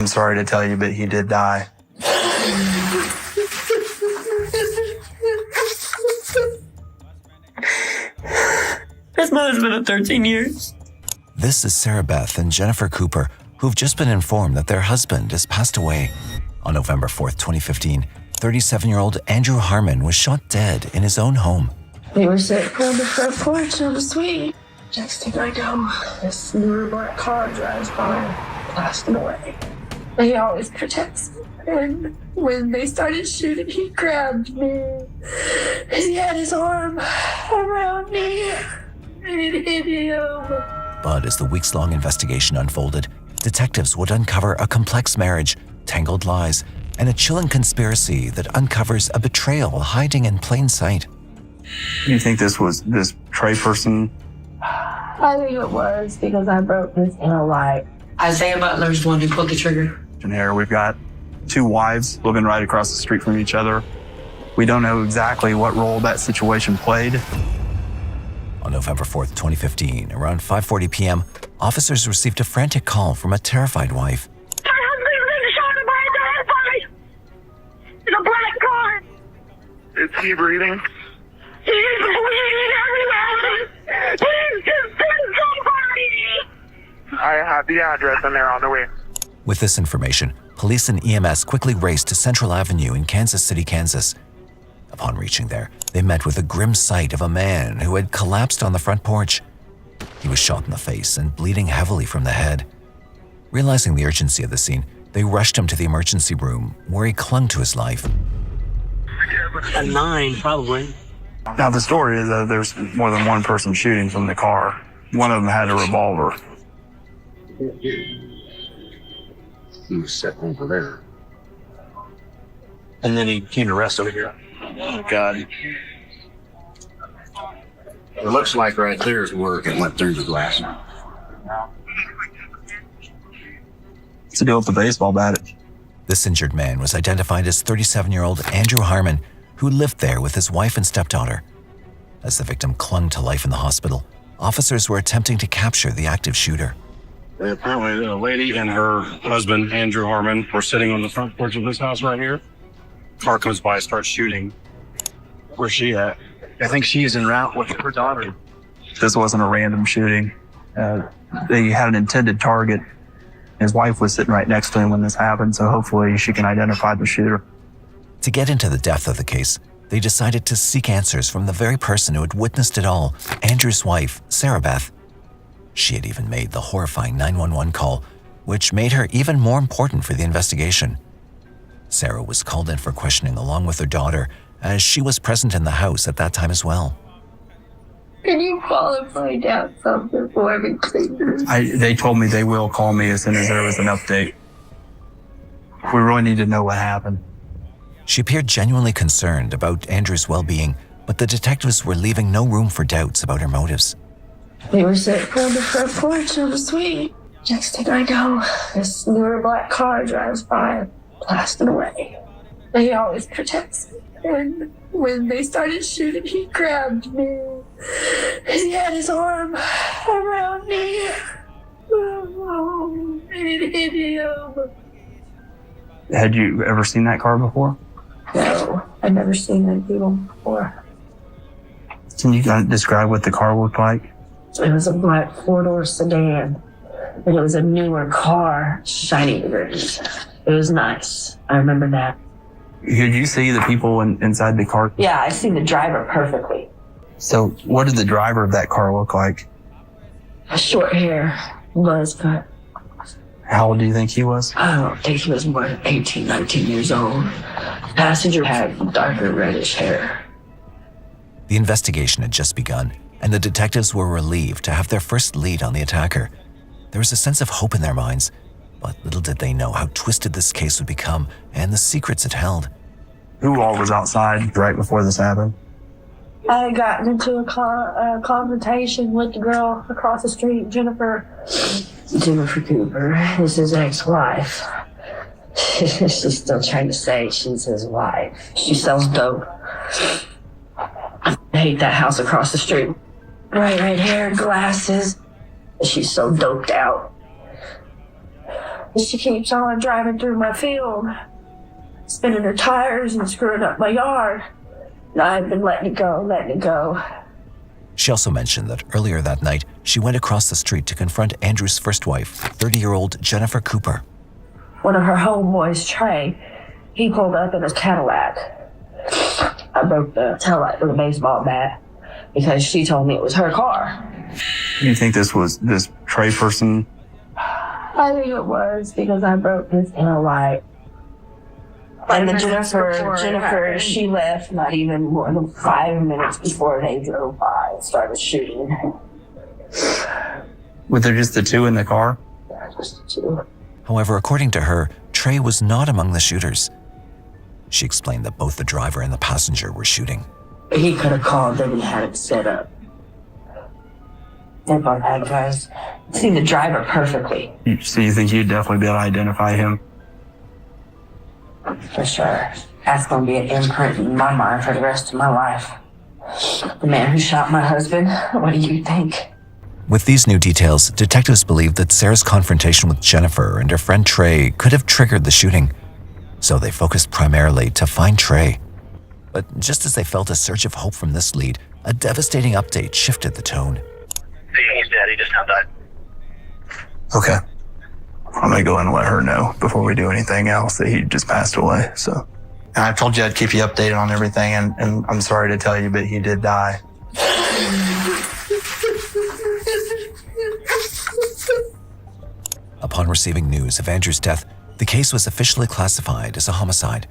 I'm sorry to tell you, but he did die. That's my husband of 13 years. This is Sarah Beth and Jennifer Cooper, who've just been informed that their husband has passed away. On November 4th, 2015, 37-year-old Andrew Harmon was shot dead in his own home. We were sitting on the front porch on the suite. Next thing I know, this newer black car drives by, blasting away. He always protects me. And when they started shooting, he grabbed me. He had his arm around me. And it hit him. But as the weeks-long investigation unfolded, detectives would uncover a complex marriage, tangled lies, and a chilling conspiracy that uncovers a betrayal hiding in plain sight. Do you think this was this Trey person? I think it was because I broke his inner light. Isaiah Butler's the one who pulled the trigger. And here we've got two wives living right across the street from each other. We don't know exactly what role that situation played. On November 4th, 2015, around 5:40 p.m., officers received a frantic call from a terrified wife. My husband's been shot by a in a black car. Is he breathing? He's bleeding everywhere. Please just send somebody. I have the address and they're on the way. With this information, police and EMS quickly raced to Central Avenue in Kansas City, Kansas. Upon reaching there, they met with a grim sight of a man who had collapsed on the front porch. He was shot in the face and bleeding heavily from the head. Realizing the urgency of the scene, they rushed him to the emergency room, where he clung to his life. A 9, probably. Now the story is that there's more than one person shooting from the car. One of them had a revolver. He was sitting over there. And then he came to rest over here. Oh, God. It looks like right there is where it went through the glass. What's the deal with the baseball bat? This injured man was identified as 37-year-old Andrew Harmon, who lived there with his wife and stepdaughter. As the victim clung to life in the hospital, officers were attempting to capture the active shooter. Apparently, a lady and her husband, Andrew Harmon, were sitting on the front porch of this house right here. Car comes by, starts shooting. Where's she at? I think she's en route with her daughter. This wasn't a random shooting. They had an intended target. His wife was sitting right next to him when this happened, so hopefully she can identify the shooter. To get into the depth of the case, they decided to seek answers from the very person who had witnessed it all, Andrew's wife, Sarah Beth. She had even made the horrifying 911 call, which made her even more important for the investigation. Sarah was called in for questioning along with her daughter, as she was present in the house at that time as well. Can you call and find out something for me, please? They told me they will call me as soon as there was an update. We really need to know what happened. She appeared genuinely concerned about Andrew's well-being, but the detectives were leaving no room for doubts about her motives. We were sitting on the front porch on the suite. Next thing I know, this newer black car drives by, blasting away. He always protects me. And when they started shooting, he grabbed me. He had his arm around me. And it hit him. Had you ever seen that car before? No, I've never seen any people before. Can you describe what the car looked like? It was a black four-door sedan. And it was a newer car, shiny green. It was nice. I remember that. Did you see the people inside the car? Yeah, I see the driver perfectly. So what did the driver of that car look like? Short hair, buzz cut. How old do you think he was? I don't think he was more than 18, 19 years old. Passenger had darker reddish hair. The investigation had just begun, and the detectives were relieved to have their first lead on the attacker. There was a sense of hope in their minds, but little did they know how twisted this case would become and the secrets it held. Who all was outside right before this happened? I had gotten into a confrontation with the girl across the street, Jennifer Cooper. Is his ex-wife. She's still trying to say she's his wife. She sells dope. I hate that house across the street. Bright red hair, glasses. She's so doped out. She keeps on driving through my field, spinning her tires and screwing up my yard. And I've been letting it go. She also mentioned that earlier that night, she went across the street to confront Andrew's first wife, 30-year-old Jennifer Cooper. One of her homeboys, Trey, he pulled up in his Cadillac. I broke the taillight with a baseball bat because she told me it was her car. Do you think this was this Trey person? I think it was because I broke his taillight. And then Jennifer, she left not even more than 5 minutes before they drove by and started shooting. Were there just the two in the car? Just the two. However, according to her, Trey was not among the shooters. She explained that both the driver and the passenger were shooting. He could have called them and had it set up. They both had guys. See the driver perfectly. So you think you'd definitely be able to identify him? For sure. That's going to be an imprint in my mind for the rest of my life. The man who shot my husband, what do you think? With these new details, detectives believed that Sarah's confrontation with Jennifer and her friend Trey could have triggered the shooting. So they focused primarily to find Trey. But just as they felt a surge of hope from this lead, a devastating update shifted the tone. He's dead. He just now died. Okay. I'm going to go in and let her know before we do anything else that he just passed away. So, and I told you I'd keep you updated on everything, and I'm sorry to tell you, but he did die. Upon receiving news of Andrew's death, the case was officially classified as a homicide.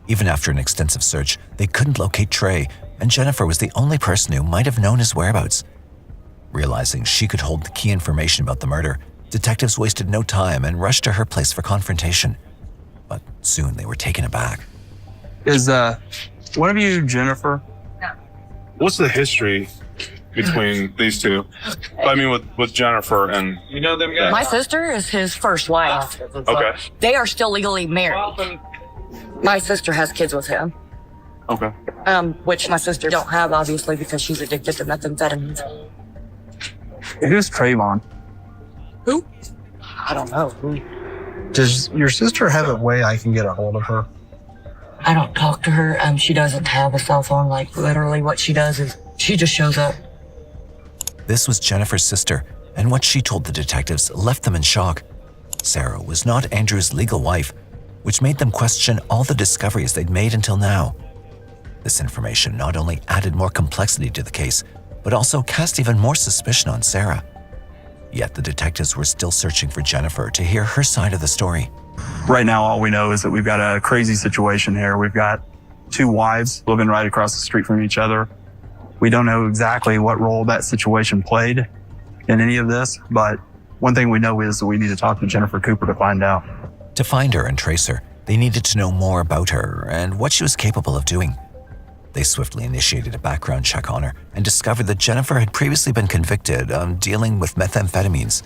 Even after an extensive search, they couldn't locate Trey, and Jennifer was the only person who might have known his whereabouts. Realizing she could hold the key information about the murder, detectives wasted no time and rushed to her place for confrontation. But soon they were taken aback. Is one of you Jennifer? What's the history between these two? I mean, with Jennifer and... You know them guys? My sister is his first wife. Okay. They are still legally married. My sister has kids with him. Okay. Which my sister don't have, obviously, because she's addicted to methamphetamines. Who's Trayvon? Who? I don't know. Does your sister have a way I can get a hold of her? I don't talk to her. She doesn't have a cell phone. Like, literally what she does is she just shows up. This was Jennifer's sister, and what she told the detectives left them in shock. Sarah was not Andrew's legal wife, which made them question all the discoveries they'd made until now. This information not only added more complexity to the case, but also cast even more suspicion on Sarah. Yet the detectives were still searching for Jennifer to hear her side of the story. Right now, all we know is that we've got a crazy situation here. We've got two wives living right across the street from each other. We don't know exactly what role that situation played in any of this, but one thing we know is that we need to talk to Jennifer Cooper to find out. To find her and trace her, they needed to know more about her and what she was capable of doing. They swiftly initiated a background check on her and discovered that Jennifer had previously been convicted of dealing with methamphetamines.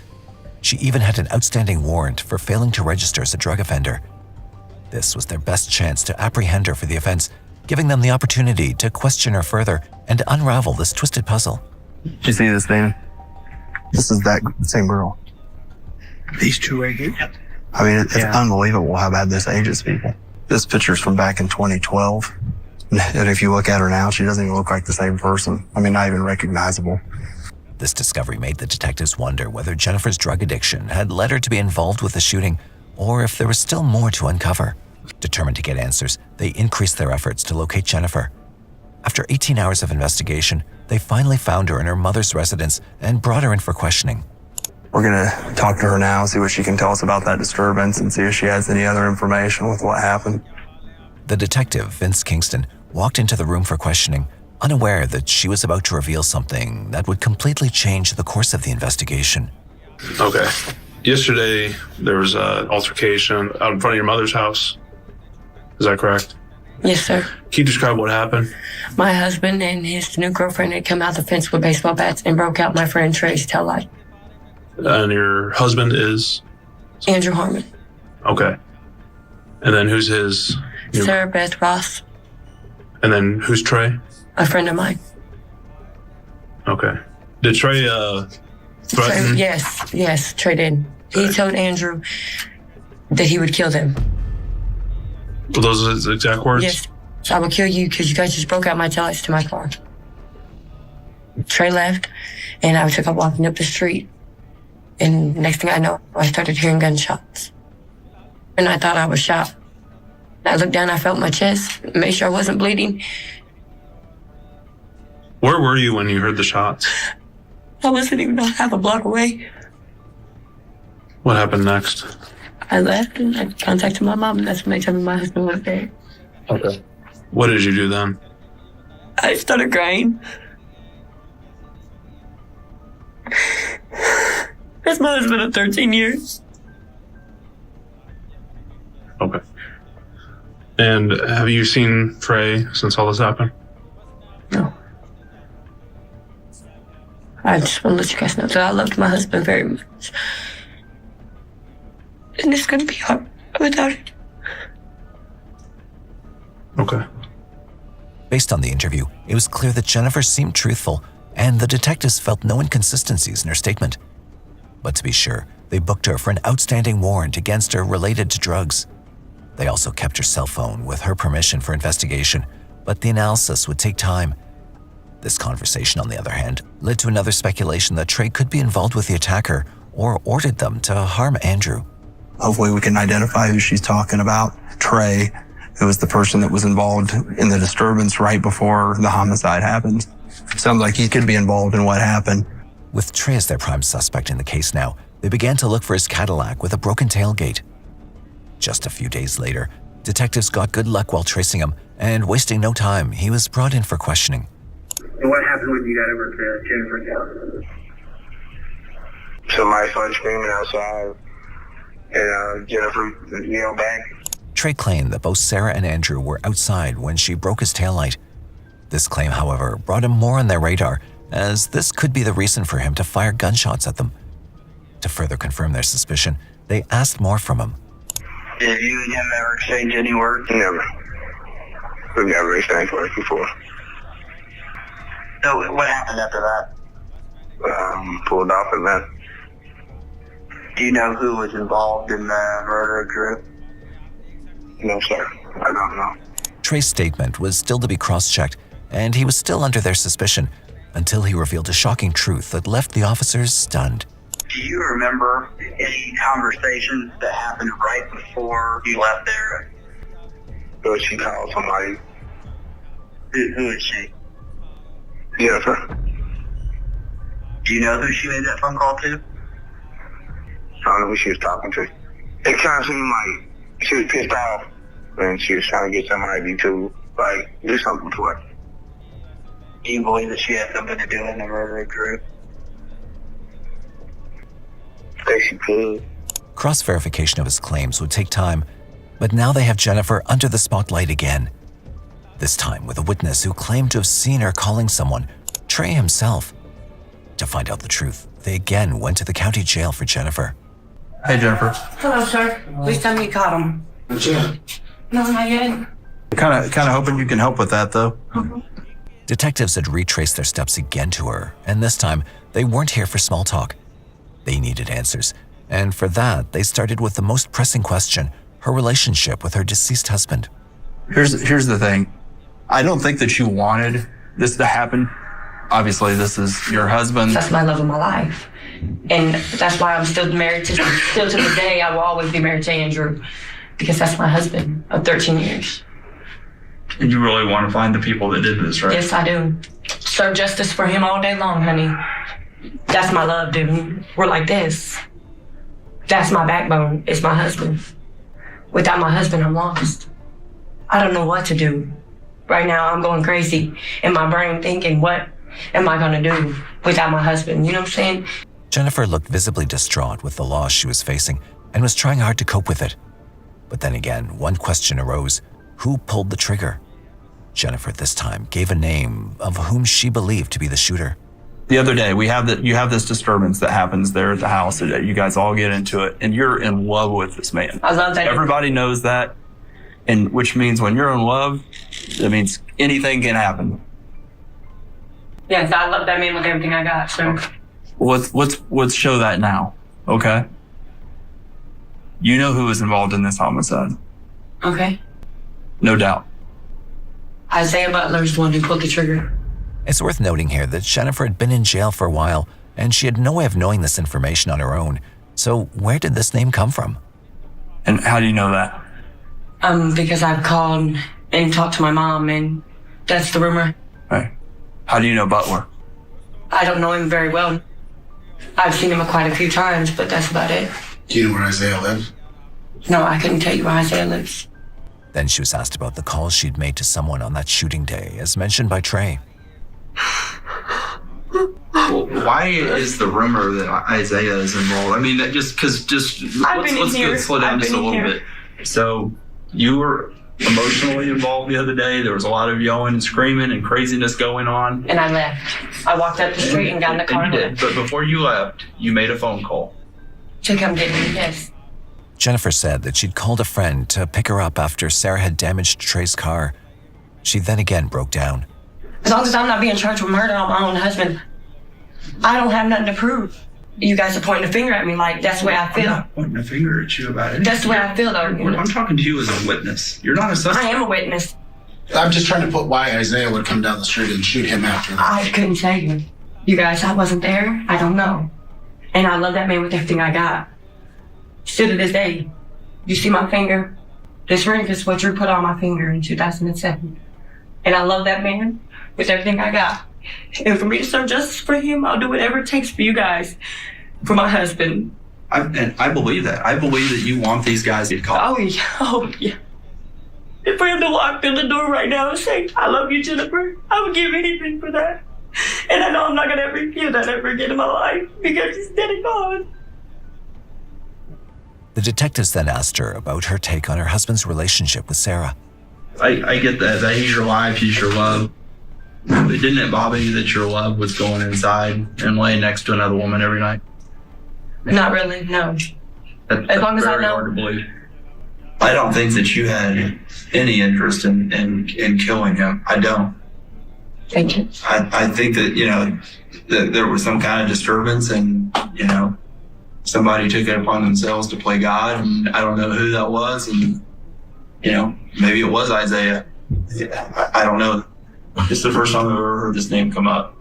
She even had an outstanding warrant for failing to register as a drug offender. This was their best chance to apprehend her for the offense, giving them the opportunity to question her further and unravel this twisted puzzle. Did you see this thing? This is that same girl. These two right here? I mean, it's unbelievable how bad this ages people. This picture's from back in 2012. And if you look at her now, she doesn't even look like the same person. I mean, not even recognizable. This discovery made the detectives wonder whether Jennifer's drug addiction had led her to be involved with the shooting, or if there was still more to uncover. Determined to get answers, they increased their efforts to locate Jennifer. After 18 hours of investigation, they finally found her in her mother's residence and brought her in for questioning. We're gonna talk to her now, see what she can tell us about that disturbance, and see if she has any other information with what happened. The detective, Vince Kingston, walked into the room for questioning, unaware that she was about to reveal something that would completely change the course of the investigation. Okay. Yesterday, there was an altercation out in front of your mother's house. Is that correct? Yes, sir. Can you describe what happened? My husband and his new girlfriend had come out the fence with baseball bats and broke out my friend Trey's taillight. And your husband is? Andrew Harmon. Okay. And then who's his? Sarah Beth Ross. And then who's Trey? A friend of mine. Okay. Did Trey threaten? Yes, Trey did. He told Andrew that he would kill them. Were those his exact words? Yes. So I will kill you because you guys just broke out my taillights to my car. Trey left, and I took up walking up the street. And next thing I know, I started hearing gunshots. And I thought I was shot. I looked down, I felt my chest, made sure I wasn't bleeding. Where were you when you heard the shots? I wasn't even half a block away. What happened next? I left and I contacted my mom, and that's when they told me my husband was there. Okay. What did you do then? I started crying. That's my husband of 13 years. Okay. And have you seen Trey since all this happened? No. I just want to let you guys know that I loved my husband very much. And it's going to be hard without it. Okay. Based on the interview, it was clear that Jennifer seemed truthful, and the detectives felt no inconsistencies in her statement. But to be sure, they booked her for an outstanding warrant against her related to drugs. They also kept her cell phone with her permission for investigation, but the analysis would take time. This conversation, on the other hand, led to another speculation that Trey could be involved with the attacker or ordered them to harm Andrew. Hopefully we can identify who she's talking about. Trey, who was the person that was involved in the disturbance right before the homicide happened. Sounds like he could be involved in what happened. With Trey as their prime suspect in the case now, they began to look for his Cadillac with a broken tailgate. Just a few days later, detectives got good luck while tracing him, and wasting no time, he was brought in for questioning. And what happened when you got over to Jennifer's house? Somebody started screaming outside, and Jennifer yelled back. Trey claimed that both Sarah and Andrew were outside when she broke his taillight. This claim, however, brought him more on their radar, as this could be the reason for him to fire gunshots at them. To further confirm their suspicion, they asked more from him. Did you and him ever exchange any words? Never. We've never exchanged words before. So what happened after that? Pulled off and left. Do you know who was involved in the murder group? No, sir. I don't know. Trey's statement was still to be cross-checked, and he was still under their suspicion until he revealed a shocking truth that left the officers stunned. Do you remember any conversations that happened right before you left there? So she called somebody. Who is she? Jennifer. Do you know who she made that phone call to? I don't know who she was talking to. It kind of seemed like she was pissed off and she was trying to get somebody to, like, do something to her. Do you believe that she had something to do in the murder group? I think she could. Cross-verification of his claims would take time, but now they have Jennifer under the spotlight again. This time with a witness who claimed to have seen her calling someone, Trey himself. To find out the truth, they again went to the county jail for Jennifer. Hey, Jennifer. Hello, sir. Please tell me you caught him. No, not yet. Kind of hoping you can help with that, though. Detectives had retraced their steps again to her, and this time they weren't here for small talk. They needed answers, and for that, they started with the most pressing question, her relationship with her deceased husband. Here's the thing. I don't think that you wanted this to happen. Obviously, this is your husband. That's my love of my life. And that's why I'm still married to the day. I will always be married to Andrew, because that's my husband of 13 years. And you really want to find the people that did this, right? Yes, I do. Serve justice for him all day long, honey. That's my love, dude. We're like this. That's my backbone. It's my husband. Without my husband, I'm lost. I don't know what to do. Right now, I'm going crazy in my brain thinking, what am I going to do without my husband? You know what I'm saying? Jennifer looked visibly distraught with the loss she was facing and was trying hard to cope with it. But then again, one question arose. Who pulled the trigger? Jennifer this time gave a name of whom she believed to be the shooter. The other day, you have this disturbance that happens there at the house. You guys all get into it, and you're in love with this man. I love that. Everybody knows that, and which means when you're in love, that means anything can happen. Yes, I love that man with everything I got, so. Let's show that now, okay? You know who was involved in this homicide. Okay. No doubt. Isaiah Butler's the one who pulled the trigger. It's worth noting here that Jennifer had been in jail for a while, and she had no way of knowing this information on her own. So where did this name come from? And how do you know that? Because I've called and talked to my mom, and that's the rumor. Right. How do you know Butler? I don't know him very well. I've seen him quite a few times, but that's about it. Do you know where Isaiah lives? No, I couldn't tell you where Isaiah lives. Then she was asked about the calls she'd made to someone on that shooting day, as mentioned by Trey. Well, why is the rumor that Isaiah is involved? I mean, that just let's slow down just a little bit. So you were emotionally involved the other day. There was a lot of yelling and screaming and craziness going on. And I left. I walked up the street and got in the car. And you did. But before you left, you made a phone call. To come get me, yes. Jennifer said that she'd called a friend to pick her up after Sarah had damaged Trey's car. She then again broke down. As long as I'm not being charged with murder on my own husband, I don't have nothing to prove. You guys are pointing a finger at me like that's the way I feel. I'm not pointing a finger at you about it. That's the way I feel, though. I'm talking to you as a witness. You're not a suspect. I am a witness. I'm just trying to put why Isaiah would come down the street and shoot him after that. I couldn't tell you. You guys, I wasn't there. I don't know. And I love that man with everything I got. Still to this day. You see my finger? This ring is what Drew put on my finger in 2007. And I love that man with everything I got. And for me to serve justice for him, I'll do whatever it takes for you guys, for my husband. And I believe that. I believe that you want these guys to get caught. Oh, yeah. Oh, yeah. If for him to walk through the door right now and say, I love you, Jennifer, I would give anything for that. And I know I'm not going to ever feel that ever again in my life because he's dead and gone. The detectives then asked her about her take on her husband's relationship with Sarah. I get that he's your life, he's your love. But didn't it bother you that your love was going inside and laying next to another woman every night? Not really, no. As long as I very know. hard to believe. I don't think that you had any interest in killing him. I don't. Thank you. I think that, that there was some kind of disturbance and, somebody took it upon themselves to play God, and I don't know who that was, and, maybe it was Isaiah. I don't know. It's the first time I've ever heard this name come up.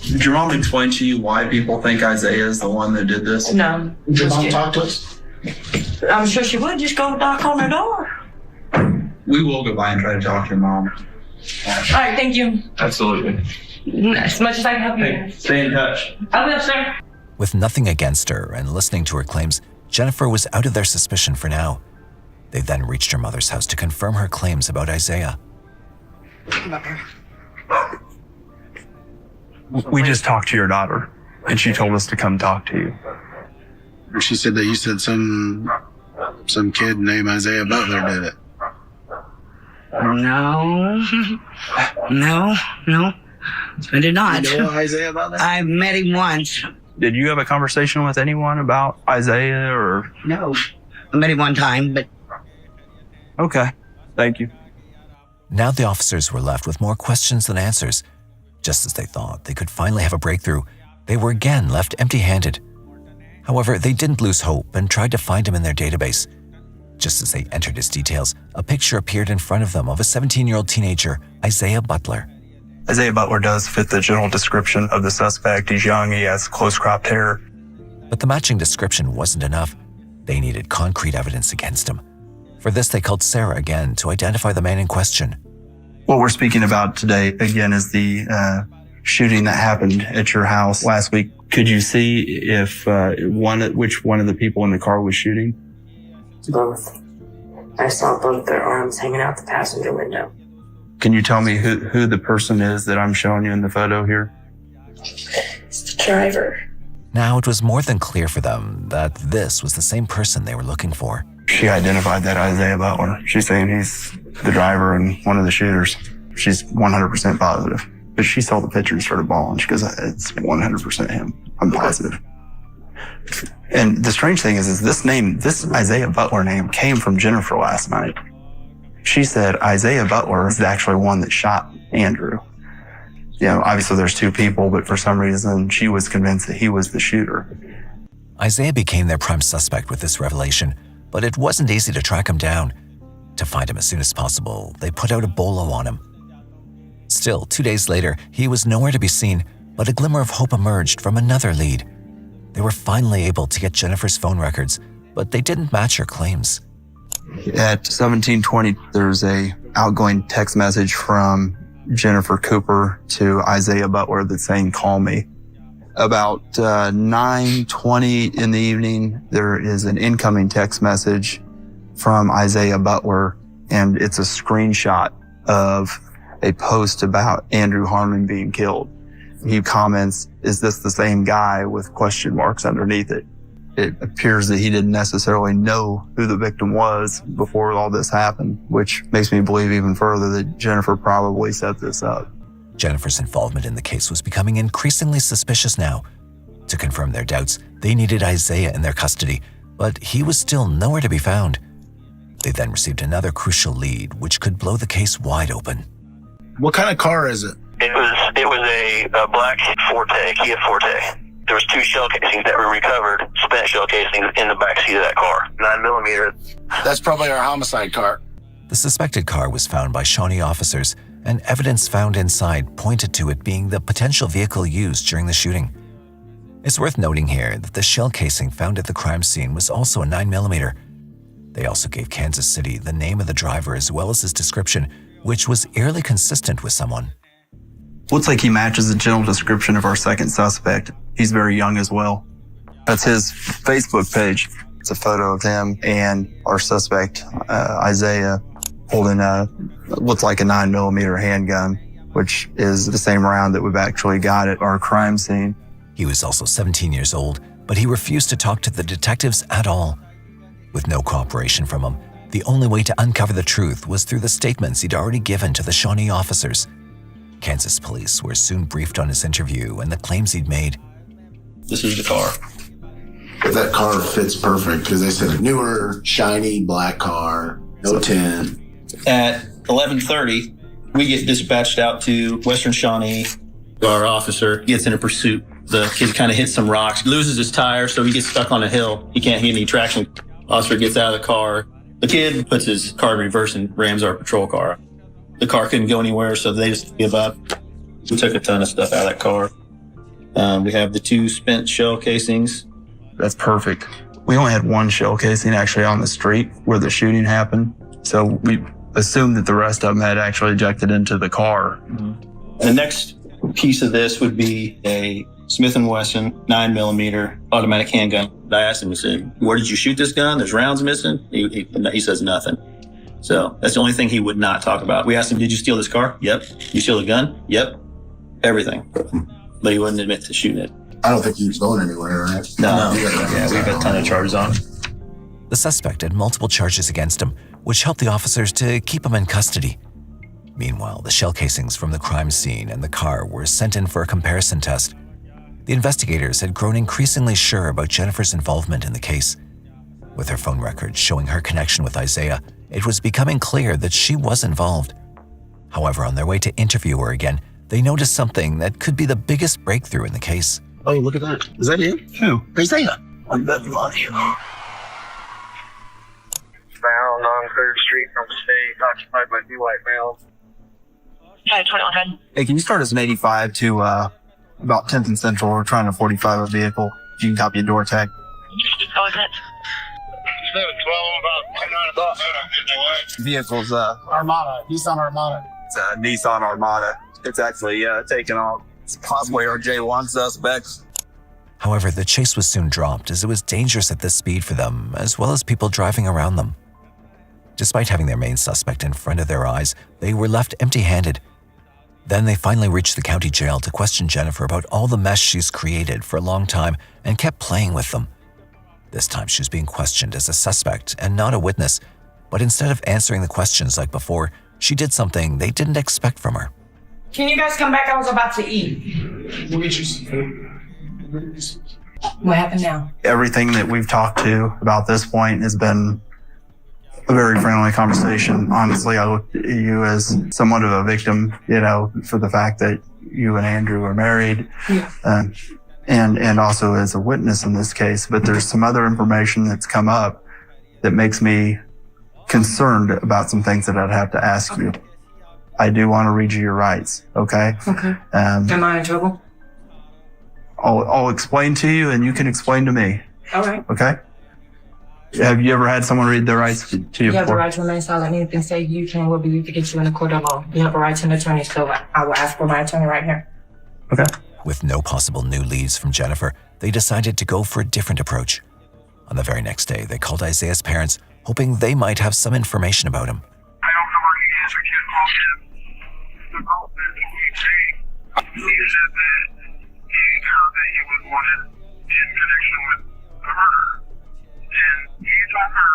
Did your mom explain to you why people think Isaiah is the one that did this? No. Did your mom talk to us? I'm sure she would. Just go knock on her door. We will go by and try to talk to your mom. All right, thank you. Absolutely. As much as I can help you. Hey, stay in touch. I will, sir. With nothing against her and listening to her claims, Jennifer was out of their suspicion for now. They then reached her mother's house to confirm her claims about Isaiah. We just talked to your daughter, and she told us to come talk to you. She said that you said some kid named Isaiah Butler did it. No, I did not. You know Isaiah Butler? I've met him once. Did you have a conversation with anyone about Isaiah or? No, I met him one time, but... Okay, thank you. Now the officers were left with more questions than answers. Just as they thought they could finally have a breakthrough, they were again left empty-handed. However, they didn't lose hope and tried to find him in their database. Just as they entered his details, a picture appeared in front of them of a 17-year-old teenager, Isaiah Butler. Isaiah Butler does fit the general description of the suspect. He's young, he has close-cropped hair. But the matching description wasn't enough. They needed concrete evidence against him. For this, they called Sarah again to identify the man in question. What we're speaking about today, again, is the shooting that happened at your house last week. Could you see if which one of the people in the car was shooting? Both. I saw both their arms hanging out the passenger window. Can you tell me who the person is that I'm showing you in the photo here? It's the driver. Now it was more than clear for them that this was the same person they were looking for. She identified that Isaiah Butler. She's saying he's the driver and one of the shooters. She's 100% positive. But she saw the picture and started bawling. She goes, it's 100% him. I'm positive. And the strange thing is this Isaiah Butler name came from Jennifer last night. She said Isaiah Butler is actually one that shot Andrew. Obviously there's two people, but for some reason she was convinced that he was the shooter. Isaiah became their prime suspect with this revelation. but it wasn't easy to track him down. To find him as soon as possible, they put out a bolo on him. Still, 2 days later, he was nowhere to be seen, but a glimmer of hope emerged from another lead. They were finally able to get Jennifer's phone records, but they didn't match her claims. At 17:20, there's a outgoing text message from Jennifer Cooper to Isaiah Butler that's saying, "Call me." About 9:20 in the evening, there is an incoming text message from Isaiah Butler, and it's a screenshot of a post about Andrew Harmon being killed. He comments, "Is this the same guy?" with question marks underneath it. It appears that he didn't necessarily know who the victim was before all this happened, which makes me believe even further that Jennifer probably set this up. Jennifer's involvement in the case was becoming increasingly suspicious now. To confirm their doubts, they needed Isaiah in their custody, but he was still nowhere to be found. They then received another crucial lead, which could blow the case wide open. What kind of car is it? It was a black Forte, Kia Forte. There was 2 shell casings that were recovered, spent shell casings in the back seat of that car, 9mm. That's probably our homicide car. The suspected car was found by Shawnee officers, and evidence found inside pointed to it being the potential vehicle used during the shooting. It's worth noting here that the shell casing found at the crime scene was also a 9mm. They also gave Kansas City the name of the driver as well as his description, which was eerily consistent with someone. Looks like he matches the general description of our second suspect. He's very young as well. That's his Facebook page. It's a photo of him and our suspect, Isaiah, holding looks like a 9mm handgun, which is the same round that we've actually got at our crime scene. He was also 17 years old, but he refused to talk to the detectives at all. With no cooperation from him, the only way to uncover the truth was through the statements he'd already given to the Shawnee officers. Kansas police were soon briefed on his interview and the claims he'd made. This is the car. That car fits perfect because they said a newer, shiny, black car, no tint. At 11:30, we get dispatched out to Western Shawnee. Our officer gets in a pursuit. The kid kind of hits some rocks, loses his tire, so he gets stuck on a hill. He can't get any traction. Officer gets out of the car. The kid puts his car in reverse and rams our patrol car. The car couldn't go anywhere, so they just give up. We took a ton of stuff out of that car. We have the 2 spent shell casings. That's perfect. We only had 1 shell casing actually on the street where the shooting happened. So we assumed that the rest of them had actually ejected into the car. The next piece of this would be a Smith & Wesson 9mm automatic handgun. I asked him, I said, "Where did you shoot this gun? There's rounds missing." He says nothing. So that's the only thing he would not talk about. We asked him, "Did you steal this car?" "Yep." "You steal the gun?" "Yep." Everything. But he wouldn't admit to shooting it. I don't think he was going anywhere, right? No. Yeah, we've got a ton of charges on him. The suspect had multiple charges against him, which helped the officers to keep him in custody. Meanwhile, the shell casings from the crime scene and the car were sent in for a comparison test. The investigators had grown increasingly sure about Jennifer's involvement in the case. With her phone records showing her connection with Isaiah, it was becoming clear that she was involved. However, on their way to interview her again, they noticed something that could be the biggest breakthrough in the case. Oh, look at that. Is that him? Who? Isaiah. I'm betting money. Found on 3rd Street from state, occupied by 2 white males. 2100. Hey, can you start us an 85 to about 10th and Central? We're trying to 45 a vehicle. If you can copy a door tag. How is it? 712, about 9 Vehicle's Armada. He's on Armada. it's a Nissan Armada. It's actually taken off. It's possibly our J1 suspects. However, the chase was soon dropped as it was dangerous at this speed for them, as well as people driving around them. Despite having their main suspect in front of their eyes, they were left empty-handed. Then they finally reached the county jail to question Jennifer about all the mess she's created for a long time and kept playing with them. This time she was being questioned as a suspect and not a witness, but instead of answering the questions like before, she did something they didn't expect from her. Can you guys come back? I was about to eat. What happened now? Everything that we've talked to about this point has been a very friendly conversation. Honestly, I look at you as somewhat of a victim, for the fact that you and Andrew are married, and also as a witness in this case. But there's some other information that's come up that makes me concerned about some things that I'd have to ask you. I do want to read you your rights, okay? Okay. Am I in trouble? I'll explain to you and you can explain to me. All right. Okay? Have you ever had someone read their rights to you You have the before? right to remain silent. Anything say you can will be used to get you in a court of law. You have a right to an attorney, so I will ask for my attorney right here. Okay. With no possible new leads from Jennifer, they decided to go for a different approach. On the very next day, they called Isaiah's parents, hoping they might have some information about him. I don't know where he is. I can't call him. The call that he said that he heard that he was wanted in connection with the murder. And he told her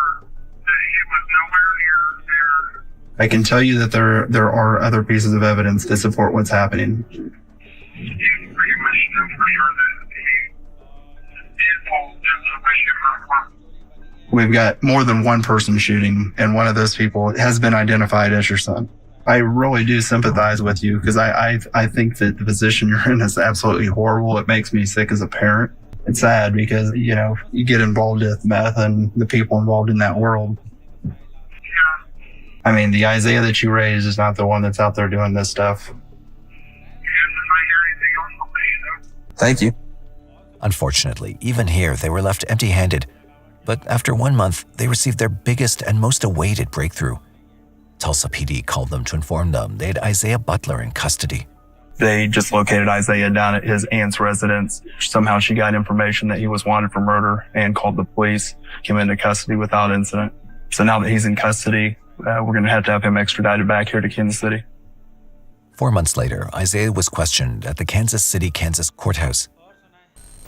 that he was nowhere near there. I can tell you that there are other pieces of evidence to support what's happening. He pretty much knew for sure that he did pull insufficient report. We've got more than one person shooting, and one of those people has been identified as your son. I really do sympathize with you because I think that the position you're in is absolutely horrible. It makes me sick as a parent. It's sad because, you know, you get involved with meth and the people involved in that world. I mean, the Isaiah that you raised is not the one that's out there doing this stuff. Thank you. Unfortunately, even here, they were left empty-handed. But after 1 month, they received their biggest and most awaited breakthrough. Tulsa PD called them to inform them they had Isaiah Butler in custody. They just located Isaiah down at his aunt's residence. Somehow she got information that he was wanted for murder and called the police, came into custody without incident. So now that he's in custody, we're going to have him extradited back here to Kansas City. 4 months later, Isaiah was questioned at the Kansas City, Kansas courthouse.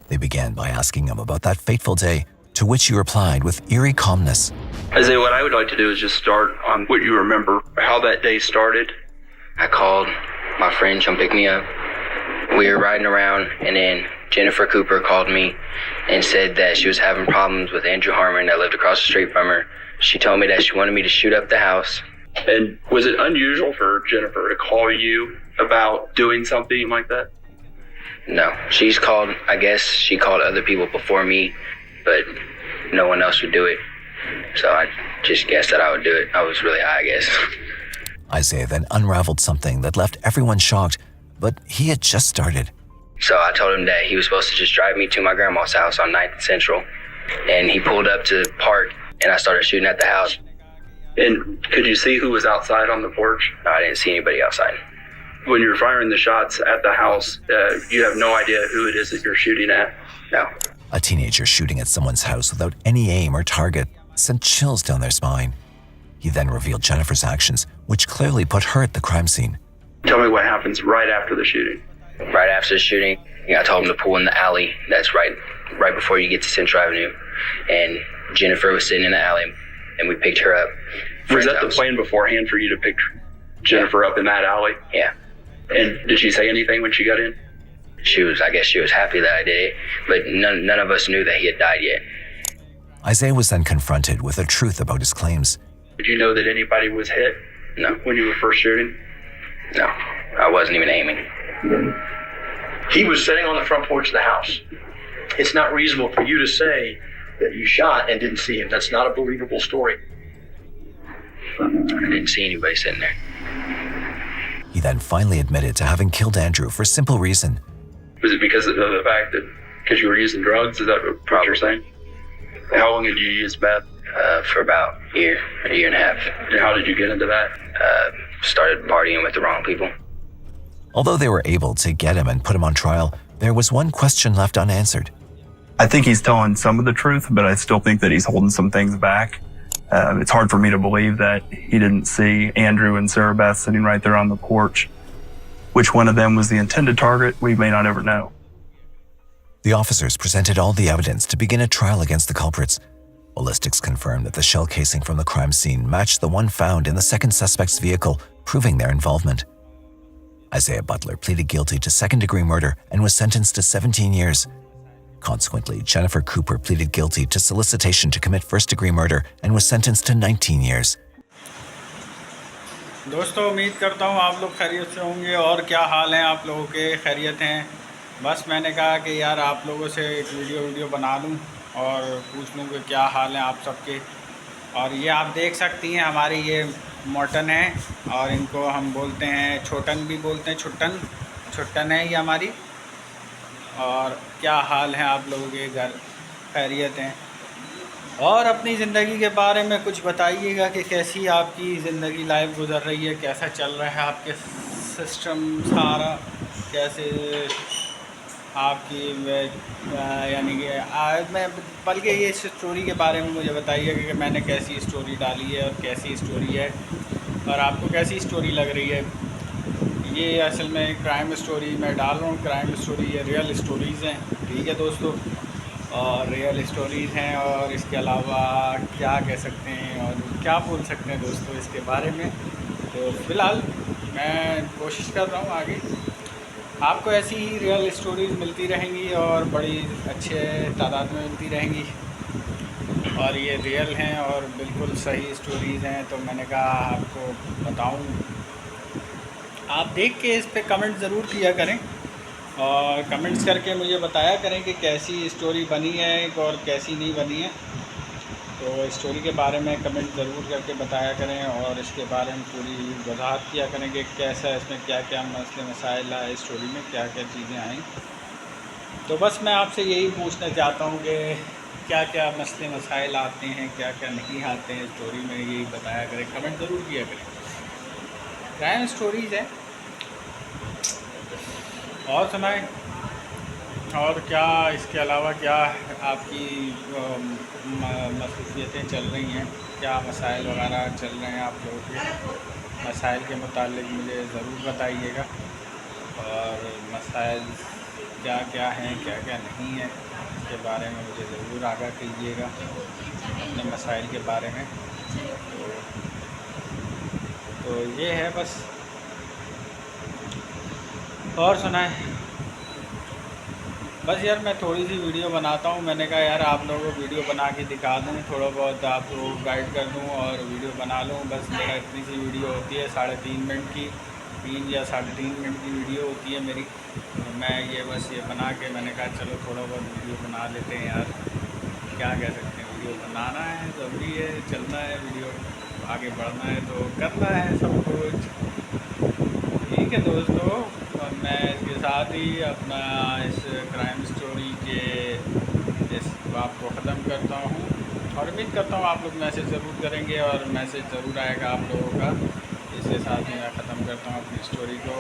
They began by asking him about that fateful day, to which he replied with eerie calmness. Isaiah, what I would like to do is just start on what you remember, how that day started. I called my friend to come pick me up. We were riding around, and then Jennifer Cooper called me and said that she was having problems with Andrew Harmon that lived across the street from her. She told me that she wanted me to shoot up the house. And was it unusual for Jennifer to call you about doing something like that? No, I guess she called other people before me, but no one else would do it. So I just guessed that I would do it. I was really high, I guess. Isaiah then unraveled something that left everyone shocked, but he had just started. So I told him that he was supposed to just drive me to my grandma's house on 9th and Central. And he pulled up to the park, and I started shooting at the house. And could you see who was outside on the porch? No, I didn't see anybody outside. When you're firing the shots at the house, you have no idea who it is that you're shooting at? No. A teenager shooting at someone's house without any aim or target sent chills down their spine. He then revealed Jennifer's actions, which clearly put her at the crime scene. Tell me what happens right after the shooting. Right after the shooting, I told him to pull in the alley that's right before you get to Central Avenue. And Jennifer was sitting in the alley, and we picked her up. Was that the plan beforehand for you to pick Jennifer up in that alley? Yeah. And did she say anything when she got in? I guess she was happy that I did it, but none of us knew that he had died yet. Isaiah was then confronted with the truth about his claims. Did you know that anybody was hit? No. When you were first shooting? No, I wasn't even aiming. He was sitting on the front porch of the house. It's not reasonable for you to say that you shot and didn't see him. That's not a believable story. I didn't see anybody sitting there. He then finally admitted to having killed Andrew for a simple reason. Was it because of the fact that because you were using drugs? Is that what you're saying? How long did you use meth? For about a year and a half. And how did you get into that? Started partying with the wrong people. Although they were able to get him and put him on trial, there was one question left unanswered. I think he's telling some of the truth, but I still think that he's holding some things back. It's hard for me to believe that he didn't see Andrew and Sarah Beth sitting right there on the porch. Which one of them was the intended target, we may not ever know. The officers presented all the evidence to begin a trial against the culprits. Ballistics confirmed that the shell casing from the crime scene matched the one found in the second suspect's vehicle, proving their involvement. Isaiah Butler pleaded guilty to second-degree murder and was sentenced to 17 years. Consequently, Jennifer Cooper pleaded guilty to solicitation to commit first-degree murder and was sentenced to 19 years. दोस्तों उम्मीद करता हूँ आप लोग खैरियत से होंगे और क्या हाल हैं आप लोगों के खैरियत हैं। बस मैंने कहा कि यार आप लोगों से एक वीडियो बना लूँ और पूछ लूँ कि क्या हाल है आप सबके। और ये आप देख सकती हैं हमारी ये मोटन है, और इनको हम बोलते हैं छोटन भी बोलते हैं, छुट्टन है ये हमारी। और क्या हाल है आप लोगों के, घर खैरियत हैं? और अपनी ज़िंदगी के बारे में कुछ बताइएगा कि कैसी आपकी ज़िंदगी लाइफ गुजर रही है, कैसा चल रहा है आपके सिस्टम सारा, कैसे आपकी यानी कि आज मैं बल्कि ये स्टोरी के बारे में मुझे बताइएगा कि मैंने कैसी स्टोरी डाली है और कैसी स्टोरी है और आपको कैसी स्टोरी लग रही है। ये असल में क्राइम स्टोरी मैं डाल रहा हूँ, क्राइम स्टोरी ये रियल स्टोरीज़ हैं, ठीक है दोस्तों, और रियल स्टोरीज़ हैं। और इसके अलावा क्या कह सकते हैं और क्या बोल सकते हैं दोस्तों इसके बारे में। तो फ़िलहाल मैं कोशिश कर रहा हूँ आगे आपको ऐसी ही रियल स्टोरीज़ मिलती रहेंगी और बड़ी अच्छे तादाद में मिलती रहेंगी, और ये रियल हैं और बिल्कुल सही स्टोरीज़ हैं। तो मैंने कहा आपको बताऊं, आप देख के इस पे कमेंट ज़रूर किया करें और कमेंट्स करके मुझे बताया करें कि कैसी स्टोरी बनी है और कैसी नहीं बनी है। तो स्टोरी के बारे में कमेंट ज़रूर करके बताया करें और इसके बारे में पूरी वजाहत किया करें कि कैसा इसमें क्या क्या मसले मसाइल आए, स्टोरी में क्या क्या चीज़ें आई। तो बस मैं आपसे यही पूछना चाहता हूँ कि क्या क्या मसले मसाइल आते हैं, क्या क्या नहीं आते हैं स्टोरी में, यही बताया करें, कमेंट ज़रूर किया करें। क्राइम स्टोरीज़ है और सुनाएं, और क्या इसके अलावा क्या आपकी मसरूफियतें चल रही हैं, क्या मसाइल वगैरह चल रहे हैं आप लोगों के। मसाइल के मुतालिक मुझे ज़रूर बताइएगा और मसाइल क्या क्या हैं क्या क्या नहीं है इसके बारे में मुझे ज़रूर आगाह कीजिएगा अपने मसाइल के बारे में। तो ये है बस, और सुनाएं। बस यार मैं थोड़ी सी वीडियो बनाता हूँ, मैंने कहा यार आप लोगों को वीडियो बना के दिखा दूँ, थोड़ा बहुत आप लोगों को गाइड कर दूँ और वीडियो बना लूँ। बस मेरा इतनी सी वीडियो होती है 3.5 मिनट की, 3 या 3.5 मिनट की वीडियो होती है मेरी। तो मैं ये बस ये बना के मैंने कहा चलो थोड़ा बहुत वीडियो बना लेते हैं यार, क्या कह सकते हैं, वीडियो बनाना है, ज़रूरी है, चलना है, वीडियो आगे बढ़ना है तो करना है सब कुछ, ठीक है दोस्तों। और मैं इसके साथ ही अपना इस क्राइम स्टोरी के इस बात को ख़त्म करता हूँ और उम्मीद करता हूँ आप लोग मैसेज ज़रूर करेंगे और मैसेज ज़रूर आएगा आप लोगों का। इसके साथ ही मैं ख़त्म करता हूँ अपनी स्टोरी को।